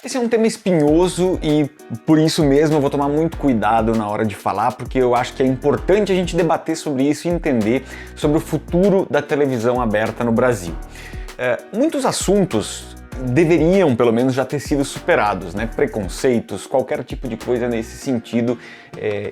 Esse é um tema espinhoso e por isso mesmo eu vou tomar muito cuidado na hora de falar, porque eu acho que é importante a gente debater sobre isso e entender sobre o futuro da televisão aberta no Brasil. Muitos assuntos deveriam, pelo menos, já ter sido superados, né? Preconceitos, qualquer tipo de coisa nesse sentido,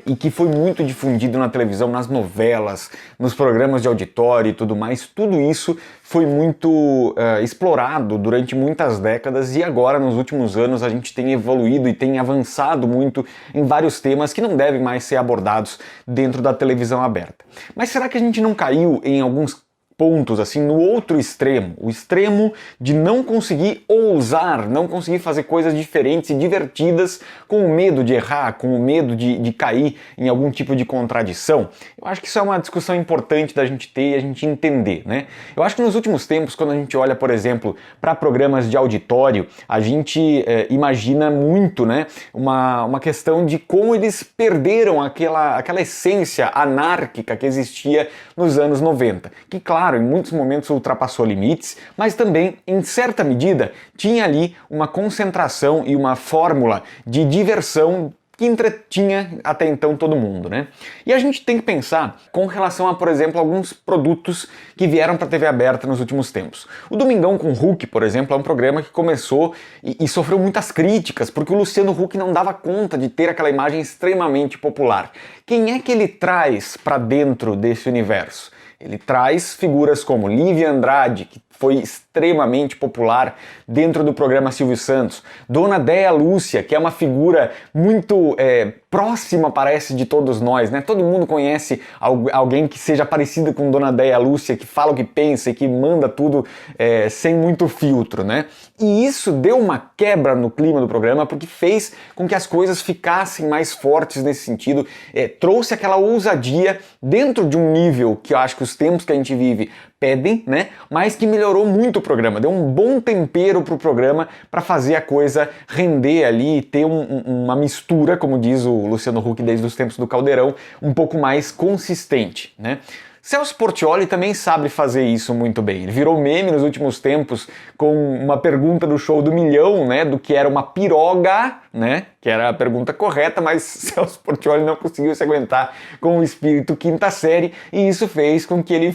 e que foi muito difundido na televisão, nas novelas, nos programas de auditório e tudo mais. Tudo isso foi muito explorado durante muitas décadas e agora, nos últimos anos, a gente tem evoluído e tem avançado muito em vários temas que não devem mais ser abordados dentro da televisão aberta. Mas será que a gente não caiu em alguns pontos assim no outro extremo, o extremo de não conseguir ousar, não conseguir fazer coisas diferentes e divertidas com o medo de errar, com o medo de cair em algum tipo de contradição? Eu acho que isso é uma discussão importante da gente ter e a gente entender, né? Eu acho que nos últimos tempos, quando a gente olha, por exemplo, para programas de auditório, a gente imagina muito, né, uma questão de como eles perderam aquela essência anárquica que existia nos anos 90, que claro, em muitos momentos ultrapassou limites, mas também, em certa medida, tinha ali uma concentração e uma fórmula de diversão que entretinha até então todo mundo, né? E a gente tem que pensar com relação a, por exemplo, alguns produtos que vieram para a TV aberta nos últimos tempos. O Domingão com Huck, por exemplo, é um programa que começou e sofreu muitas críticas, porque o Luciano Huck não dava conta de ter aquela imagem extremamente popular. Quem é que ele traz para dentro desse universo? Ele traz figuras como Lívia Andrade, que foi extremamente popular dentro do programa Silvio Santos, Dona Déia Lúcia, que é uma figura muito próxima, parece, de todos nós, né? Todo mundo conhece alguém que seja parecido com Dona Déia Lúcia, que fala o que pensa e que manda tudo sem muito filtro, né? E isso deu uma quebra no clima do programa, porque fez com que as coisas ficassem mais fortes nesse sentido, trouxe aquela ousadia dentro de um nível que eu acho que os tempos que a gente vive pedem, né? Mas que melhorou muito o programa, deu um bom tempero pro programa para fazer a coisa render ali e ter uma mistura, como diz o Luciano Huck desde os tempos do Caldeirão, um pouco mais consistente, né? Celso Portiolli também sabe fazer isso muito bem. Ele virou meme nos últimos tempos com uma pergunta do Show do Milhão, né, do que era uma piroga, né, que era a pergunta correta, mas Celso Portiolli não conseguiu se aguentar com o espírito quinta série e isso fez com que ele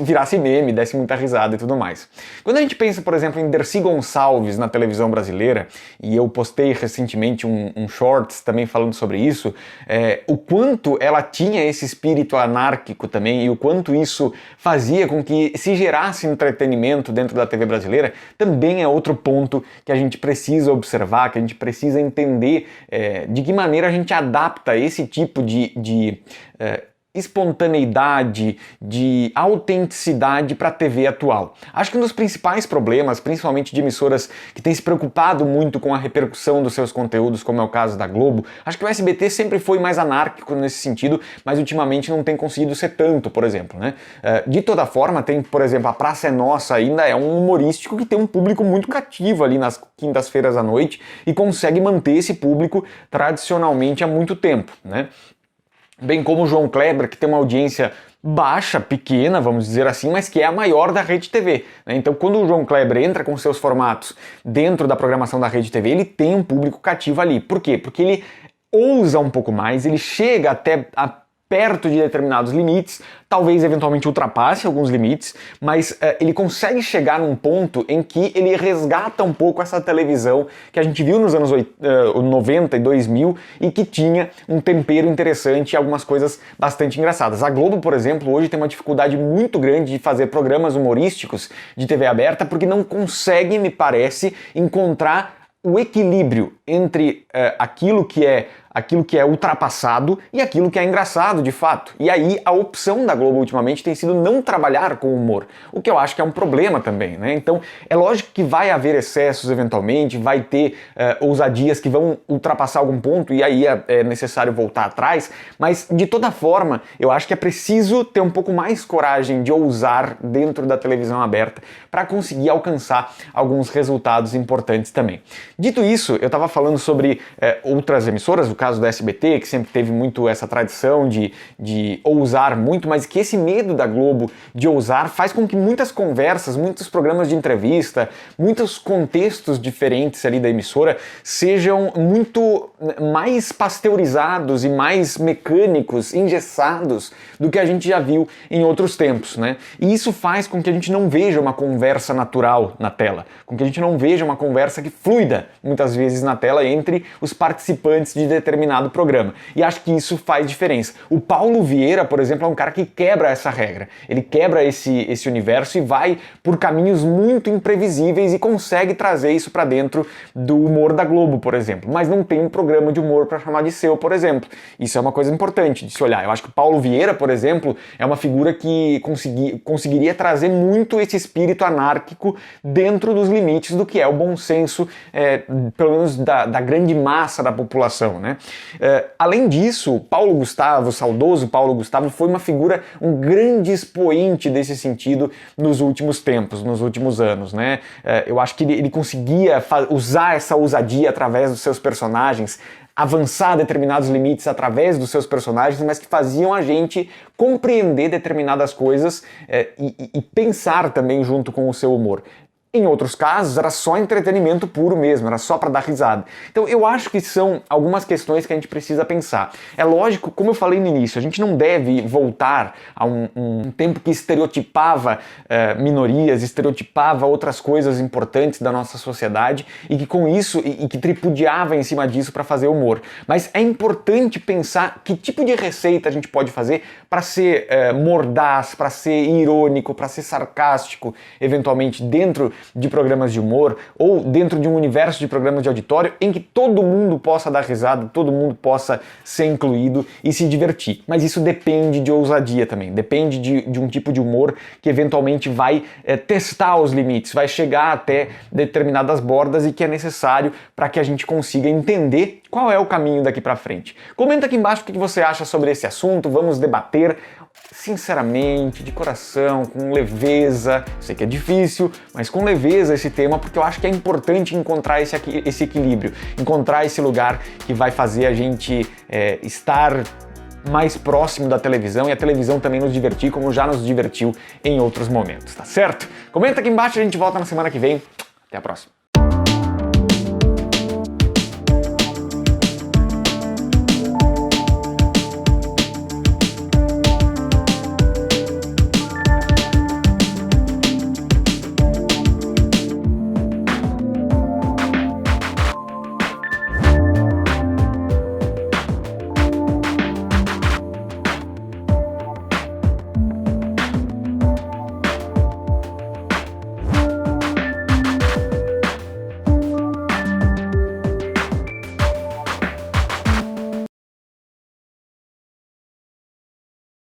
virasse meme, desse muita risada e tudo mais. Quando a gente pensa, por exemplo, em Dercy Gonçalves na televisão brasileira, e eu postei recentemente um shorts também falando sobre isso, o quanto ela tinha esse espírito anárquico também, e o quanto isso fazia com que se gerasse entretenimento dentro da TV brasileira, também é outro ponto que a gente precisa observar, que a gente precisa entender de que maneira a gente adapta esse tipo de espontaneidade, de autenticidade para a TV atual. Acho que um dos principais problemas, principalmente de emissoras que têm se preocupado muito com a repercussão dos seus conteúdos, como é o caso da Globo, acho que o SBT sempre foi mais anárquico nesse sentido, mas ultimamente não tem conseguido ser tanto, por exemplo, né? De toda forma, tem, por exemplo, A Praça é Nossa ainda é um humorístico que tem um público muito cativo ali nas quintas-feiras à noite e consegue manter esse público tradicionalmente há muito tempo, né? Bem como o João Kleber, que tem uma audiência baixa, pequena, vamos dizer assim, mas que é a maior da Rede TV, né? Então, quando o João Kleber entra com seus formatos dentro da programação da Rede TV, ele tem um público cativo ali. Por quê? Porque ele ousa um pouco mais, ele chega até perto de determinados limites, talvez eventualmente ultrapasse alguns limites, mas ele consegue chegar num ponto em que ele resgata um pouco essa televisão que a gente viu nos anos 90 e 2000 e que tinha um tempero interessante e algumas coisas bastante engraçadas. A Globo, por exemplo, hoje tem uma dificuldade muito grande de fazer programas humorísticos de TV aberta porque não consegue, me parece, encontrar o equilíbrio entre aquilo que é ultrapassado e aquilo que é engraçado de fato. E aí a opção da Globo ultimamente tem sido não trabalhar com humor, o que eu acho que é um problema também, né? Então é lógico que vai haver excessos eventualmente, vai ter ousadias que vão ultrapassar algum ponto e aí é necessário voltar atrás, mas de toda forma eu acho que é preciso ter um pouco mais coragem de ousar dentro da televisão aberta para conseguir alcançar alguns resultados importantes também. Dito isso, eu estava falando falando sobre outras emissoras, o caso do SBT, que sempre teve muito essa tradição de ousar muito, mas que esse medo da Globo de ousar faz com que muitas conversas, muitos programas de entrevista, muitos contextos diferentes ali da emissora sejam muito mais pasteurizados e mais mecânicos, engessados do que a gente já viu em outros tempos, né? E isso faz com que a gente não veja uma conversa natural na tela, com que a gente não veja uma conversa que fluida muitas vezes na tela entre os participantes de determinado programa. E acho que isso faz diferença. O Paulo Vieira, por exemplo, é um cara que quebra essa regra. Ele quebra esse universo e vai por caminhos muito imprevisíveis e consegue trazer isso para dentro do humor da Globo, por exemplo. Mas não tem um programa de humor para chamar de seu, por exemplo. Isso é uma coisa importante de se olhar. Eu acho que o Paulo Vieira, por exemplo, é uma figura que conseguiria trazer muito esse espírito anárquico dentro dos limites do que é o bom senso, pelo menos da grande massa da população, né? Além disso, Paulo Gustavo, o saudoso Paulo Gustavo, foi uma figura, um grande expoente desse sentido nos últimos tempos, nos últimos anos, né? Eu acho que ele conseguia usar essa ousadia através dos seus personagens, avançar determinados limites através dos seus personagens, mas que faziam a gente compreender determinadas coisas e pensar também junto com o seu humor. Em outros casos, era só entretenimento puro mesmo, era só para dar risada. Então eu acho que são algumas questões que a gente precisa pensar. É lógico, como eu falei no início, a gente não deve voltar a um tempo que estereotipava minorias, estereotipava outras coisas importantes da nossa sociedade e que com isso, e que tripudiava em cima disso para fazer humor. Mas é importante pensar que tipo de receita a gente pode fazer para ser mordaz, para ser irônico, para ser sarcástico, eventualmente dentro de programas de humor ou dentro de um universo de programas de auditório em que todo mundo possa dar risada, todo mundo possa ser incluído e se divertir. Mas isso depende de ousadia também, depende de um tipo de humor que eventualmente vai testar os limites, vai chegar até determinadas bordas e que é necessário para que a gente consiga entender qual é o caminho daqui para frente. Comenta aqui embaixo o que você acha sobre esse assunto, vamos debater sinceramente, de coração, com leveza. Sei que é difícil, mas com leveza esse tema, porque eu acho que é importante encontrar esse equilíbrio, encontrar esse lugar que vai fazer a gente estar mais próximo da televisão e a televisão também nos divertir, como já nos divertiu em outros momentos, tá certo? Comenta aqui embaixo, a gente volta na semana que vem. Até a próxima.